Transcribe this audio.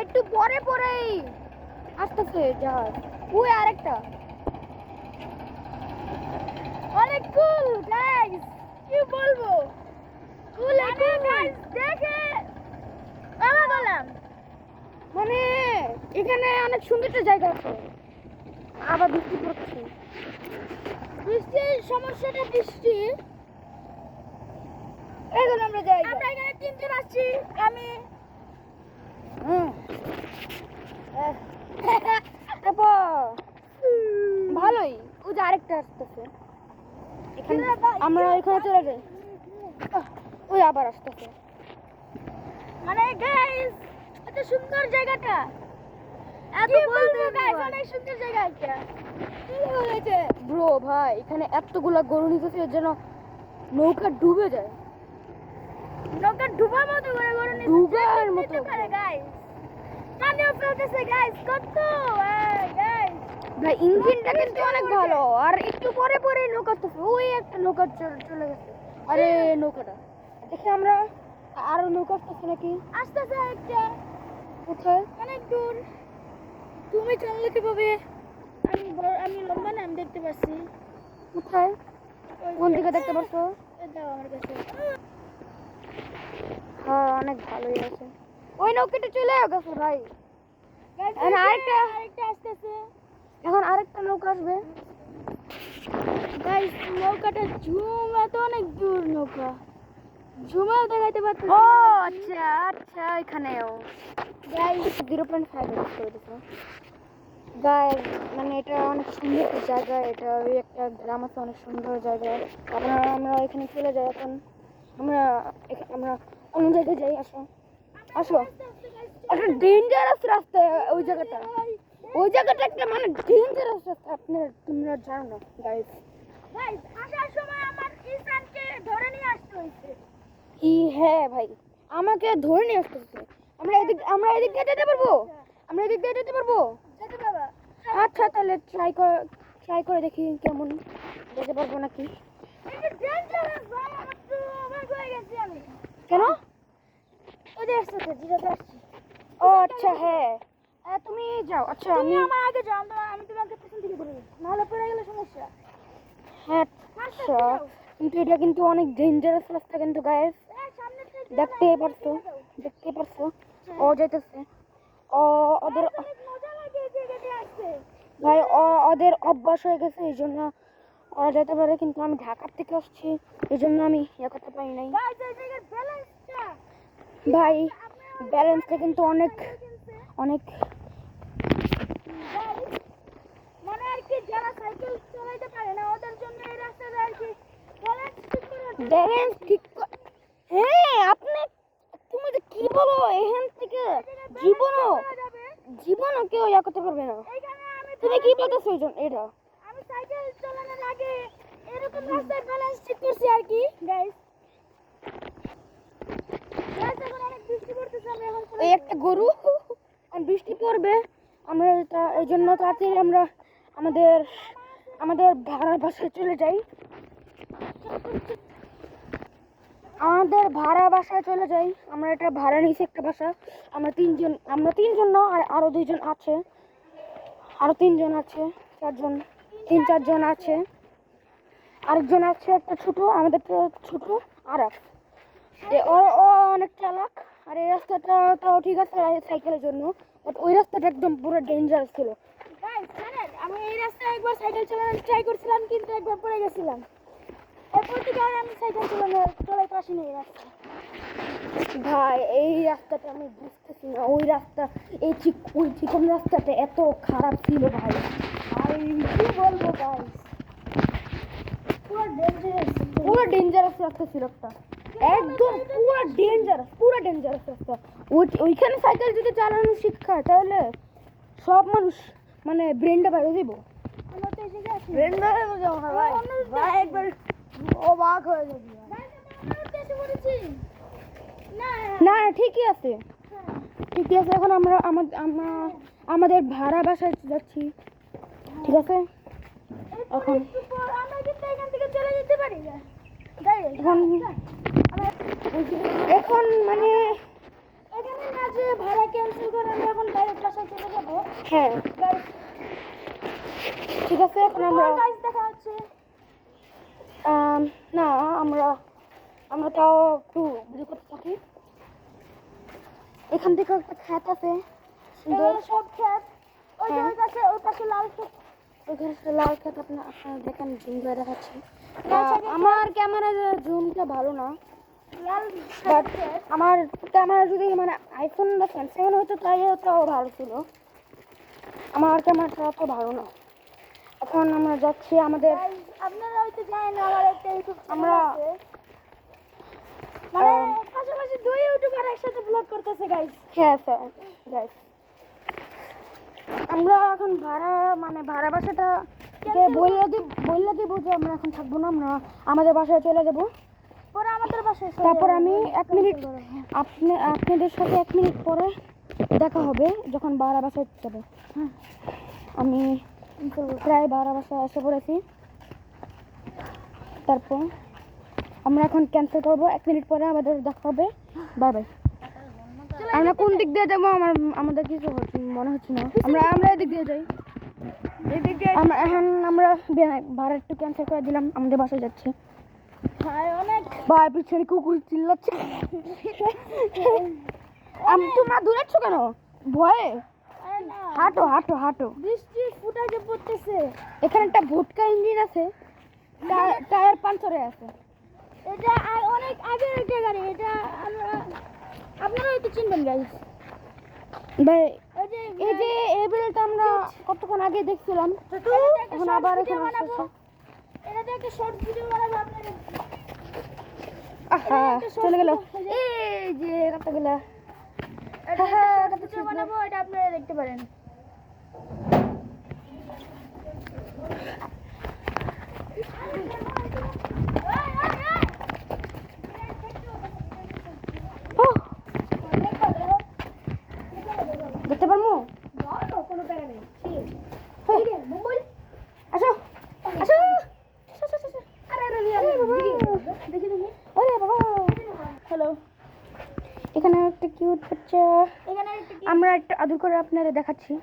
একটু পরে পরেই আসতেছে জাহাজ। ওই আরেকটা অনেক কুল গাইস, কি বলবো, কুল গাইস দেখে অবাক হলাম। মানে এখানে অনেক সুন্দর একটা জায়গা আছে, আবার বৃষ্টি পড়ছে। বৃষ্টির সমস্যাটা বৃষ্টি। এখন আমরা যাই, আমরা এখানে তিনজন আসছি। আমি ভালোই, ওই যে আরেকটা আসতেছে এখানে, আমরা এখানে চলে যাই। ওই আবার আসতেছে। মানে গাইস এত সুন্দর জায়গাটা, এত বলবো গাইস, অনেক সুন্দর জায়গা এটা। কি হয়েছে ব্রো ভাই, এখানে এতগুলা গরু নিতেছে যেন নৌকা ডুবে যায়। নৌকা ডুবার মতো করে গরু ডুবার মতো করে গাইস, পানিও ফেলতেছে গাইস। কত গাইস ভাই, ইঞ্জিনটা কিন্তু অনেক ভালো। আর একটু পরে পরে নৌকা তো, ওই একটা নৌকা চলে গেছে। আরে নৌকাটা দেখে আমরা, আরো নৌকা আসতেছে নাকি? আসতেছে একটা। কোথায়? অনেক দূর। তুমি জানলে কিভাবে? আমি লম্বা না, আমি দেখতে পাচ্ছি। কোথায়? কোন দিকে দেখতে পাচ্ছ? দাও আমার কাছে। হ্যাঁ অনেক ভালোই আছে। ওই নৌকাটা চলে গেছে ভাই। এখন আরেকটা আসতেছে। এখন আরেকটা নৌকা আসবে গাইস। নৌকাটা ঝুমা তো অনেক দূর, নৌকা ঝুমাও দেখাইতে পারতেছে। ও আচ্ছা আচ্ছা, এখানেও গাইস 0.5 করে দিছো গাইস। মানে এটা অনেক সুন্দর একটা জায়গা, এটা ওই একটা গ্রাম আছে, অনেক সুন্দর জায়গা। আমরা এখানে চলে যাই এখন। আমরা আমরা অন্য জায়গায় যাই। আসো আসো, একটা ডেঞ্জারাস রাস্তা ওই জায়গাটা। ওই জায়গাটা একটা মানে ডেঞ্জারাস রাস্তা, তোমরা জানো না গাইস। গাইস আসার সময় আমার ইসানকে ধরে নিয়ে আসতে হয়েছে। কি? হ্যাঁ ভাই, আমাকে ধরে নিয়ে আসতে হয়েছে। আমরা এদিক দিয়ে যেতে পারবো? আমরা এদিক দিয়ে যেতে পারবো? যেতে পারবা। আচ্ছা তাহলে ট্রাই করে দেখি কেমন যেতে পারবো নাকি। এটা ডেঞ্জারাস ভাই, আমার তো অবাক হয়ে গেছি আমি। কেন? ওদের আসছে, জিরাতে আসছে। ও আচ্ছা হ্যাঁ, তুমি যাও। আচ্ছা আমি আমার আগে যাও, আমি তোমাকে পেছন থেকে ধরে নিই, নাহলে পড়ে গেলে সমস্যা। হ্যাঁ আচ্ছা, কিন্তু এটা কিন্তু অনেক ডেঞ্জারাস রাস্তা কিন্তু গাইস। দেখতেই পারছো ও যাইতেছে। ওদের মজা লাগে যে যেতে আসছে ভাই, ওদের অভ্যাস হয়ে গেছে, এই জন্য ওরা যেতে পারে। কিন্তু আমি ঢাকার থেকে আসছি, এই জন্য আমি ইয়ে করতে পারি নাই ভাই। ব্যালেন্সটা কিন্তু অনেক অনেক মানে আর কি, যারা সাইকেল চালাতে পারে না ওদের জন্য এই রাস্তাটা আর কি ব্যালেন্স ঠিক। হ্যাঁ আপনি, তুমি যে কি বলো, এখান থেকে জীবনও কেউ ইয়া করতে পারবে না। তুমি কি বলতেছো এটা? আমি সাইকেল চালানোর আগে এরকম রাস্তায় ব্যালেন্স ঠিক করছি আর কি গাইস। এই একটা গরু, আর বৃষ্টি পড়বে, আমরা এই জন্য তাড়াতাড়ি আমরা আমাদের ভাড়া বাসায় চলে যাই। আমরা এটা ভাড়া নিয়েছি একটা বাসা। আমরা তিনজন না, আর আরো দুইজন আছে, আরো তিনজন আছে, চারজন আছে। আরেকজন আছে একটা ছোট, আমাদের ছোট আর ও অনেক চালাক। আর এই রাস্তাটা তাও ঠিক আছে সাইকেলের জন্য, বাট ওই রাস্তাটা একদম পুরো ডেঞ্জারাস ছিল। আমি এই রাস্তায় একবার সাইকেল চালানোর ট্রাই করছিলাম, কিন্তু একবার পড়ে গেছিলাম। এরপর থেকে আর আমি সাইকেল চালাইতে আসিনি এই রাস্তা। ভাই এই রাস্তাটা আমি বুঝতেছি না, এই চিকন রাস্তাটা এত খারাপ ছিল ভাই। কি বলবো ভাই, পুরো ডেঞ্জারাস রাস্তা ছিল একটা, একদম পুরো ডেঞ্জারাস রাস্তা। ওইখানে সাইকেল যদি চালানো শিক্ষা, তাহলে সব মানুষ মানে ব্রেনটা বাইরে দিব। একবার অবাক হয়ে যাবে। না ঠিকই আছে। এখন আমরা আমাদের ভাড়া বাসায় যাচ্ছি, ঠিক আছে? এখন মানে যে ভাড়া ক্যান্সেল করে আমরা এখন ডাইরেক্ট বাসায় চলে যাবো। হ্যাঁ ঠিক আছে, এখন আমরা দেখা হচ্ছে। না, আমরা তাও একটু ঘুরে করতে থাকি। এখান থেকে একটা ক্ষেত আছে সুন্দর, সব ক্ষেত। ওই পাশে লাল ক্ষেত, ওইখানে লাল ক্ষেত। আপনারা দেখেন, জুম করে দেখাচ্ছি। আমার ক্যামেরা জুমটা ভালো না, বাট আমার ক্যামেরা যদি মানে আইফোন বা স্যামসাং হতো তাও ভালো ছিল। আমার ক্যামেরাটা অত ভালো না। এখন আমরা যাচ্ছি আমাদের, আপনারা হয়তো জানেন আমার একটা ইউটিউব আমরা মানে পাশাপাশি দুই ইউটিউবার একসাথে ব্লগ করতেছে গাইস। হ্যাঁ স্যার গাইস, আমরা এখন ভাড়া বাসাটা বললে দিব যে আমরা এখন থাকবো না, আমরা আমাদের বাসায় চলে যাব। পরে আমাদের বাসায় তারপর আমি 1 মিনিট আপনাদের সাথে 1 মিনিট পরে দেখা হবে যখন ভাড়া বাসায় যাবো। আমি প্রায় ভাড়া বাসায় এসে পড়েছি। তারপর আমরা এখন ক্যান্সেল করবো, 1 মিনিট পরে আমাদের দেখা হবে। Bye bye. আমরা কোন দিক দিয়ে যাবো আমাদের কিছু মনে হচ্ছে না। আমরা এদিক দিয়ে যাই। আমরা ভাড়া একটু ক্যান্সেল করে দিলাম, আমাদের বাসায় যাচ্ছি। ভাই পিছনে কুকুর চিল্লাচ্ছে। তোমরা দূরাচ্ছ কেন ভয়ে? হাঁটো। বৃষ্টি ফুটাকে পড়তেছে। এখানে একটা ভুটকা ইঞ্জিন আছে, টায়ার পাঞ্চারে আছে। এটা অনেক আগের একটা গাড়ি, এটা আপনারা হয়তো চিনবেন গাইস। ভাই এই যে এই বিলটা আমরা কতক্ষণ আগে দেখছিলাম, এখন আবার এখানে আসছে। এটা একটা শর্ট ভিডিও বানাবো আপনাদের। চলে গেল এই যে কতগুলা। এটা ভিডিও বানাবো, এটা আপনারা দেখতে পারেন। দেখতে পারবো কোনো প্যারা নেই। আসো হ্যালো, এখানে একটা কিউট বাচ্চা, আমরা একটা আদর করে আপনারা দেখাচ্ছি।